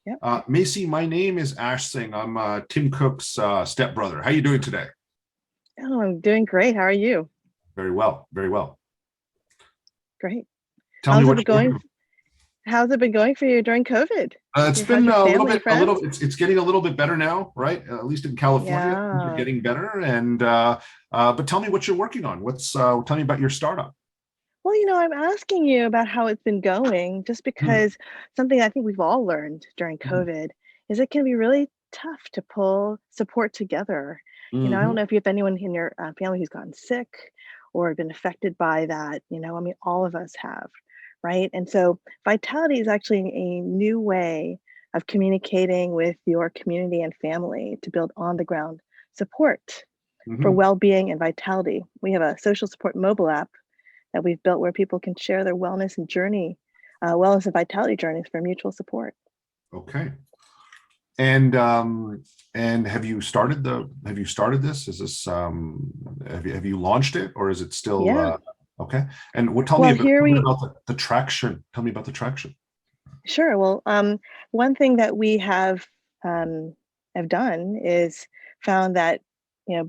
Yep. Macy, my name is Ash Singh. I'm Tim Cook's stepbrother. How are you doing today? Oh, I'm doing great. How are you? Very well, very well. Great. Tell me How's it what been you're going? working How's it been going for you during COVID? It's How's been your a little family, bit, friends? it's getting a little bit better now, right? At least in California, things are Yeah. getting better. And but tell me what you're working on. Tell me about your startup. Well, I'm asking you about how it's been going just Hmm. because something I think we've all learned during Hmm. COVID is it can be really tough to pull support together. I don't Hmm. know if you have anyone in your family who's gotten sick or been affected by that. I mean, all of us have, right? And so vitality is actually a new way of communicating with your community and family to build on the ground support for Hmm. well-being and vitality. We have a social support mobile app that we've built where people can share their wellness and vitality journeys for mutual support. Okay. And have you started this? Is this have you launched it, or is it still Yeah. okay? And what tell me Well, about here we the traction. Tell me about the traction. sure. Well, one thing that we have done is found that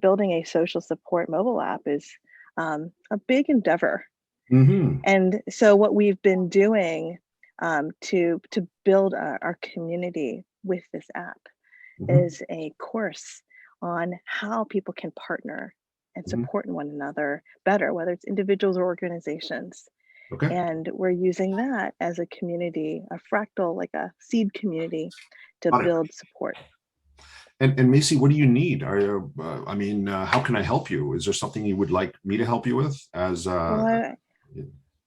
building a social support mobile app is a big endeavor. Hmm. And so what we've been doing to build our community with this app Hmm. is a course on how people can partner and Hmm. support one another better, whether it's individuals or organizations. Okay. And we're using that as a community, a fractal, like a seed community to Got it. build support. And Macy, what do you need? I mean, how can I help you? Is there something you would like me to help you with? Well,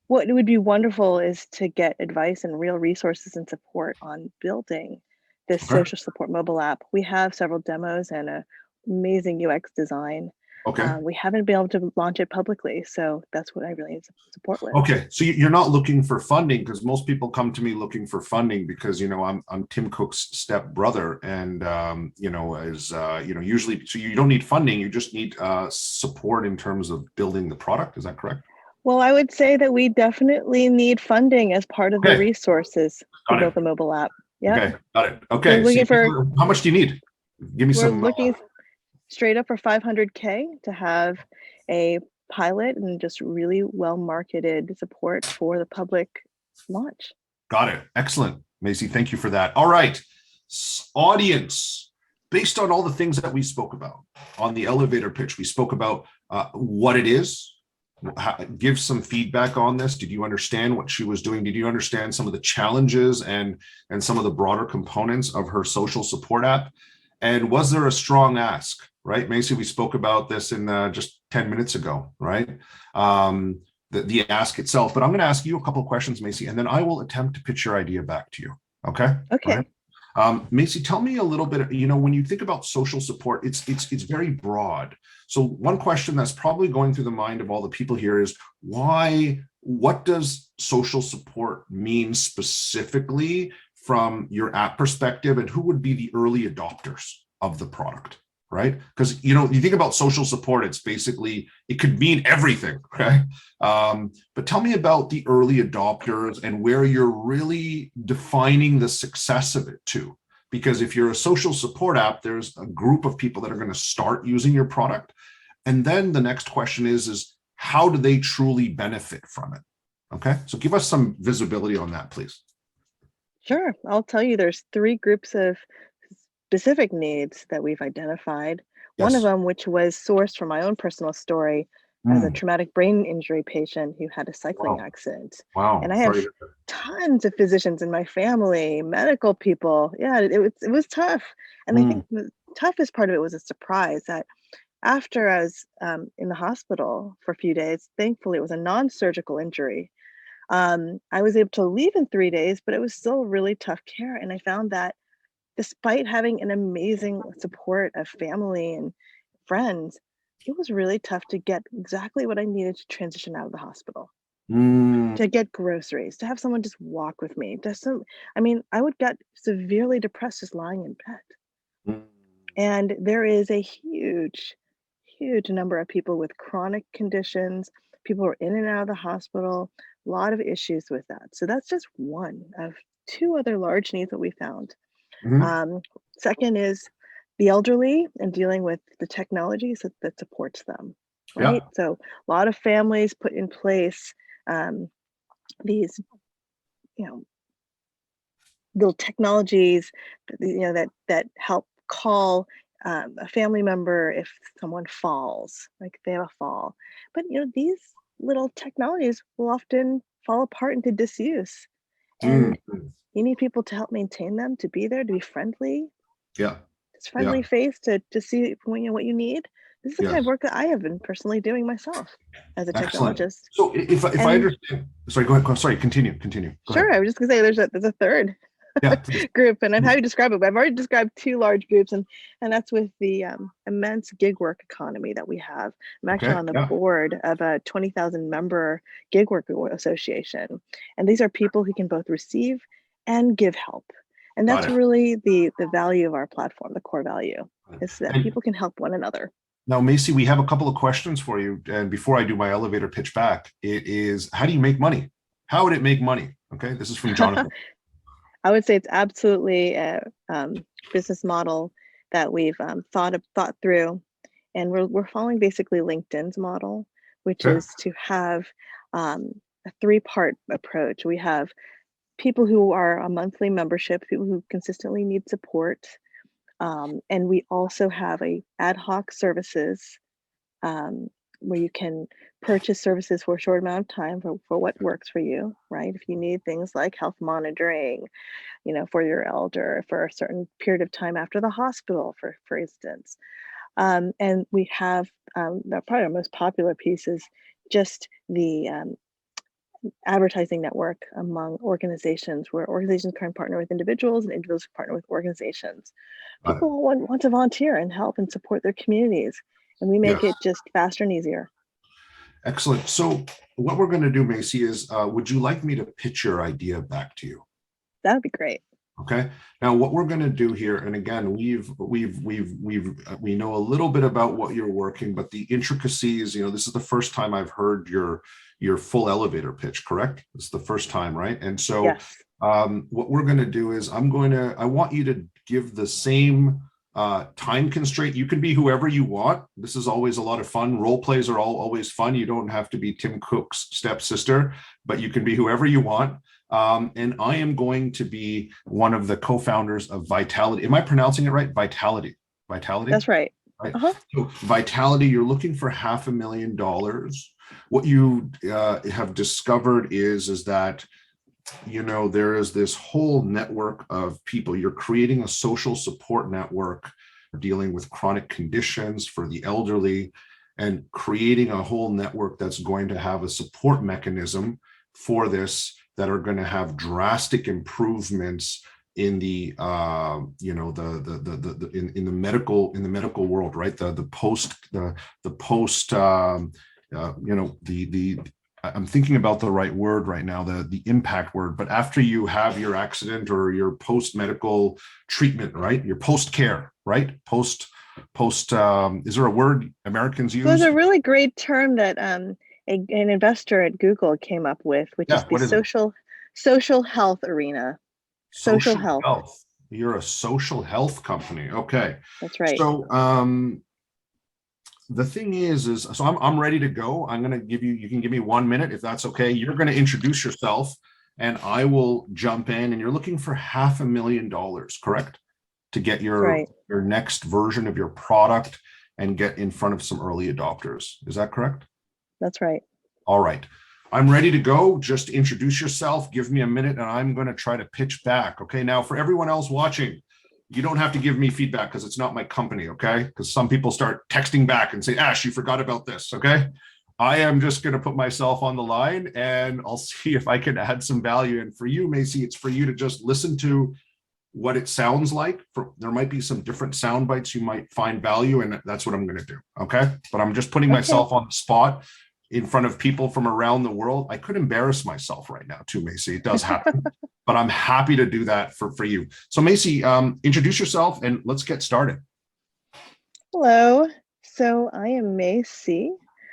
what would be wonderful is to get advice and real resources and support on building this Okay. social support mobile app. We have several demos and an amazing UX design. Okay. We haven't been able to launch it publicly, so that's what I really need support with. Okay, so you're not looking for funding, because most people come to me looking for funding because I'm Tim Cook's step brother, and usually, so you don't need funding, you just need support in terms of building the product. Is that correct? Well, I would say that we definitely need funding as part of the Okay, resources to got it. build the mobile app. Yep. Okay, got it. We're Okay, so looking for how much do you need? Give me we're some. looking straight up for 500K to have a pilot and just really well marketed support for the public launch. Got it. Excellent, Macy. Thank you for that. All right, audience. Based on all the things that we spoke about on the elevator pitch, we spoke about what it is. Give some feedback on this. Did you understand what she was doing? Did you understand some of the challenges and some of the broader components of her social support app? And was there a strong ask? Right, Macy, we spoke about this in just 10 minutes ago, right? The ask itself, but I'm going to ask you a couple of questions, Macy, and then I will attempt to pitch your idea back to you. Okay. All Okay. right. Macy, tell me a little bit, when you think about social support, it's very broad. So one question that's probably going through the mind of all the people here is what does social support mean specifically from your app perspective, and who would be the early adopters of the product? Right? Because you think about social support, it could mean everything, right? But tell me about the early adopters and where you're really defining the success of it too. Because if you're a social support app, there's a group of people that are going to start using your product. And then the next question is how do they truly benefit from it? Okay, so give us some visibility on that, please. Sure. I'll tell you there's three groups of specific needs that we've identified. One of Yes. them, which was sourced from my own personal story as a Mm. traumatic brain injury patient who had a cycling Wow. accident. And Wow. I Sorry. have tons of physicians in my family, medical people. Yeah, it was tough. And I Mm. think the toughest part of it was a surprise that after I was in the hospital for a few days, thankfully it was a non-surgical injury. I was able to leave in 3 days, but it was still really tough care. And I found that despite having an amazing support of family and friends, it was really tough to get exactly what I needed to transition out of the hospital, Mm. to get groceries, to have someone just walk with me. I mean, I would get severely depressed just lying in bed. Mm. And there is a huge number of people with chronic conditions, people who are in and out of the hospital, a lot of issues with that. So that's just one of two other large needs that we found. Mhm. Um, Second is the elderly and dealing with the technologies that supports them, right? Yeah. So a lot of families put in place these, you know, little technologies, that help call a family member if someone falls, like they have a fall. But these little technologies will often fall apart into disuse, Mm, and you need people to help maintain them, to be there, to be friendly, yeah. just friendly Yeah. face to see when what you need. This is the kind of Yes. work that I have been personally doing myself as a Excellent. technologist. So if I And understand, sorry, go ahead. Sorry, continue. Go ahead. sure, I was just gonna say there's a third Yeah, please. group, and I'm happy to describe it, but I've already described two large groups, and that's with the immense gig work economy that we have. I'm actually Okay. on the Yeah. board of a 20,000 member gig work association, and these are people who can both receive and give help. And Got that's it. really the value of our platform. The core value is that And people can help one another. now, Macy, we have a couple of questions for you. And before I do my elevator pitch back, it is, how do you make money? How would it make money? Okay. This is from Jonathan. I would say it's absolutely a business model that we've thought through, and we're following basically LinkedIn's model, which Okay. is to have a three-part approach. We have people who are a monthly membership, people who consistently need support, and we also have a ad hoc services, um, where you can purchase services for a short amount of time for what works for you, right? If you need things like health monitoring, for your elder for a certain period of time after the hospital, for instance. And we have probably our most popular piece is just the advertising network among organizations, where organizations can partner with individuals and individuals partner with organizations. Got it. People want to volunteer and help and support their communities, and we make Yes. it just faster and easier. Excellent. So what we're going to do, Macy, is would you like me to pitch your idea back to you? That would be great. Okay. Now, what we're going to do here, and again, we know a little bit about what you're working, but the intricacies, this is the first time I've heard your full elevator pitch, correct? It's the first time, right? And so, Yes. what we're going to do is I want you to give the same time constraint. You can be whoever you want. This is always a lot of fun. Role plays are always fun. You don't have to be Tim Cook's stepsister, but you can be whoever you want. And I am going to be one of the co-founders of Vitality. Am I pronouncing it right? Vitality. Vitality? That's right. Right. Uh-huh. So Vitality, you're looking for $500,000. What you have discovered is that there is this whole network of people. You're creating a social support network dealing with chronic conditions for the elderly, and creating a whole network that's going to have a support mechanism for this, that are going to have drastic improvements in the in the medical world, right? The post the I'm thinking about the right word right now, the impact word, but after you have your accident or your post medical treatment, right? Your post care, right? Post is there a word Americans So there's use? a really great term that an investor at Google came up with, which is Yeah, the what is it? social health arena. Social Social health. health. You're a social health company. Okay. That's right. So the thing is so I'm ready to go. I'm going to give you can give me 1 minute if that's okay. You're going to introduce yourself and I will jump in, and you're looking for $500,000, correct? To get That's right. your next version of your product and get in front of some early adopters. Is that correct? That's right. All right. I'm ready to go. Just introduce yourself. Give me a minute and I'm going to try to pitch back. Okay. Now, for everyone else watching, you don't have to give me feedback because it's not my company. Okay. Because some people start texting back and say, Ash, you forgot about this. Okay. I am just going to put myself on the line and I'll see if I can add some value. And for you, Macy, it's for you to just listen to what it sounds like. There might be some different sound bites you might find value, and that's what I'm going to do. Okay. But I'm just putting Okay. myself on the spot in front of people from around the world. I could embarrass myself right now too, Macy. It does happen, but I'm happy to do that for you. So Macy, introduce yourself and let's get started. Hello. So I am Macy.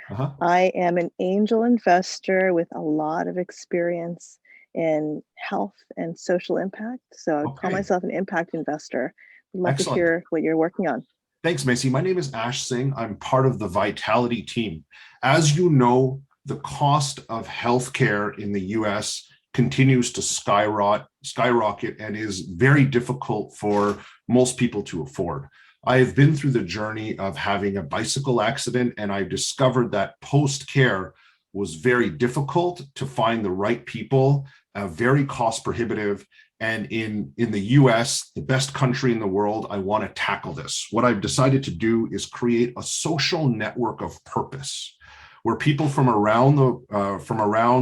Uh-huh. I am an angel investor with a lot of experience in health and social impact. So I would call Okay, myself an impact investor. Would love to excellent. hear what you're working on. Thanks, Macy. My name is Ash Singh. I'm part of the Vitality team. As you know, the cost of healthcare in the US continues to skyrocket and is very difficult for most people to afford. I have been through the journey of having a bicycle accident, and I've discovered that post-care was very difficult to find the right people, very cost prohibitive. And in the US, the best country in the world, I want to tackle this. What I've decided to do is create a social network of purpose where people from around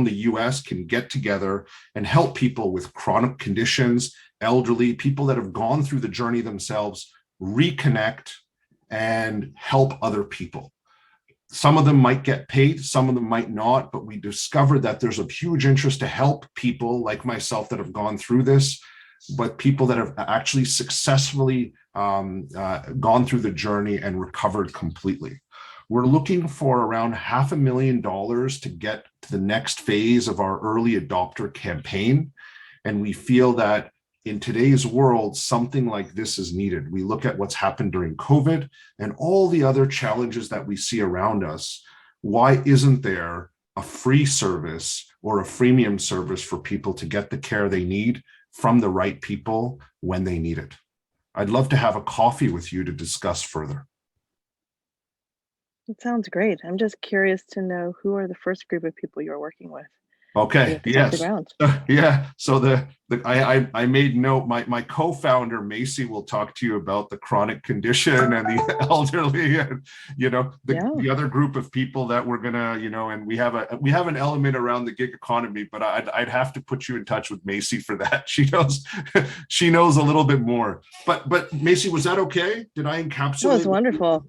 the US can get together and help people with chronic conditions, elderly, people that have gone through the journey themselves, reconnect and help other people. Some of them might get paid, some of them might not, but we discovered that there's a huge interest to help people like myself that have gone through this, but people that have actually successfully gone through the journey and recovered completely. We're looking for around $500,000 to get to the next phase of our early adopter campaign. And we feel that in today's world, something like this is needed. We look at what's happened during COVID and all the other challenges that we see around us. Why isn't there a free service or a freemium service for people to get the care they need from the right people when they need it? I'd love to have a coffee with you to discuss further. It sounds great. I'm just curious to know who are the first group of people you're working with to Okay. get this off the Yes. ground. Yeah. So I made note. My co-founder Macy will talk to you about the chronic condition and the elderly, and Yeah. the other group of people that we're gonna and we have an element around the gig economy, but I'd have to put you in touch with Macy for that. She knows a little bit more. But Macy, was that okay? Did I That was encapsulate? wonderful.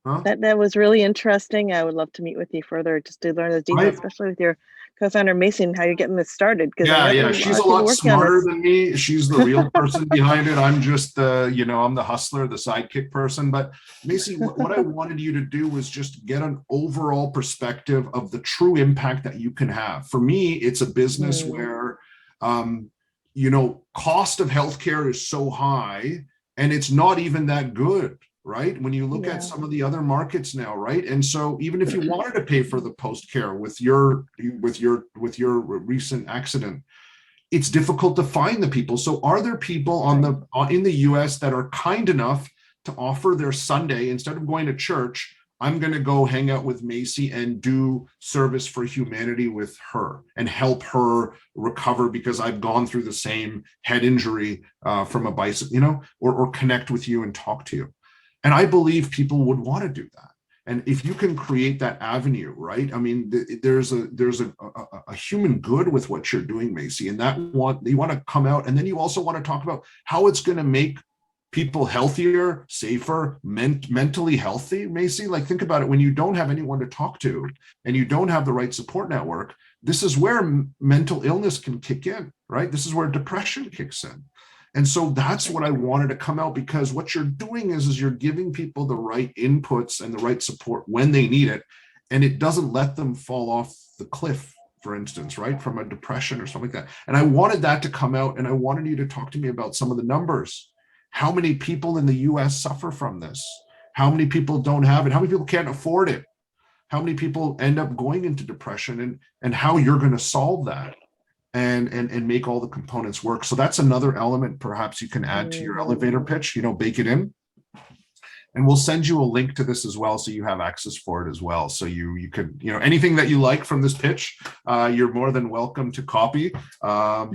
Huh? That was really interesting. I would love to meet with you further just to learn those details, I especially with your co-founder Mason, how you're getting this started, because I know Yeah. there's a lot She's a of people lot working on smarter this. than me. She's the real person behind it. I'm just I'm the hustler, the sidekick person. But Macy, what I wanted you to do was just get an overall perspective of the true impact that you can have. For me, it's a business Mm, where, cost of healthcare is so high and it's not even that good, right? When you look at yeah. some of the other markets now, right? And so even if you wanted to pay for the post care with your recent accident, it's difficult to find the people. So are there people in the US that are kind enough to offer their Sunday, instead of going to church, I'm going to go hang out with Macy and do service for humanity with her and help her recover because I've gone through the same head injury from a bicycle, or connect with you and talk to you. And I believe people would want to do that. And if you can create that avenue, right? I mean, there's a human good with what you're doing, Macy, and you want to come out, and then you also want to talk about how it's going to make people healthier, safer, mentally healthy, Macy. Like, think about it. When you don't have anyone to talk to and you don't have the right support network, this is where mental illness can kick in, right? This is where depression kicks in. And so that's what I wanted to come out, because what you're doing is you're giving people the right inputs and the right support when they need it. And it doesn't let them fall off the cliff, for instance, right? From a depression or something like that. And I wanted that to come out, and I wanted you to talk to me about some of the numbers. How many people in the US suffer from this? How many people don't have it? How many people can't afford it? How many people end up going into depression, and how you're going to solve that and make all the components work. So that's another element perhaps you can add to your elevator pitch, bake it in. And we'll send you a link to this as well, so you have access for it as well. So you could, anything that you like from this pitch, you're more than welcome to copy. But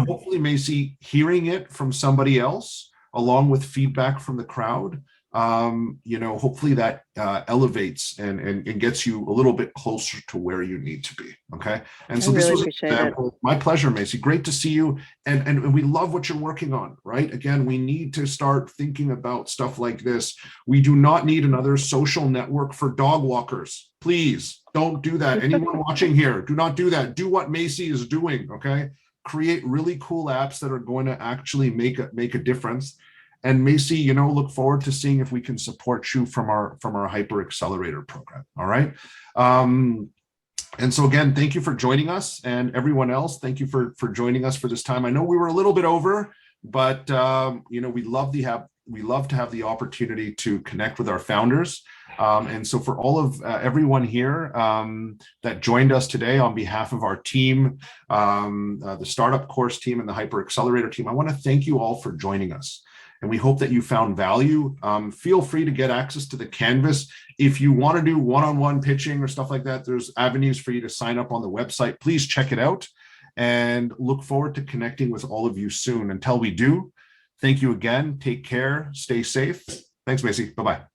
hopefully, Macy, hearing it from somebody else, along with feedback from the crowd, hopefully that elevates and gets you a little bit closer to where you need to be. Okay. And so I this really was an appreciate it. example. My pleasure, Macy. Great to see you. And we love what you're working on, right? Again, we need to start thinking about stuff like this. We do not need another social network for dog walkers. Please don't do that. Anyone watching here, do not do that. Do what Macy is doing. Okay. Create really cool apps that are going to actually make a difference. And Macy, look forward to seeing if we can support you from our Hyper Accelerator program. All right. And so again, thank you for joining us, and everyone else, thank you for joining us for this time. I know we were a little bit over, but we love to have the opportunity to connect with our founders. And so for all of everyone here that joined us today on behalf of our team, the startup course team and the Hyper Accelerator team, I want to thank you all for joining us. And we hope that you found value. Feel free to get access to the canvas. If you want to do one-on-one pitching or stuff like that, there's avenues for you to sign up on the website. Please check it out, and look forward to connecting with all of you soon. Until we do, thank you again. Take care. Stay safe. Thanks, Macy. Bye-bye.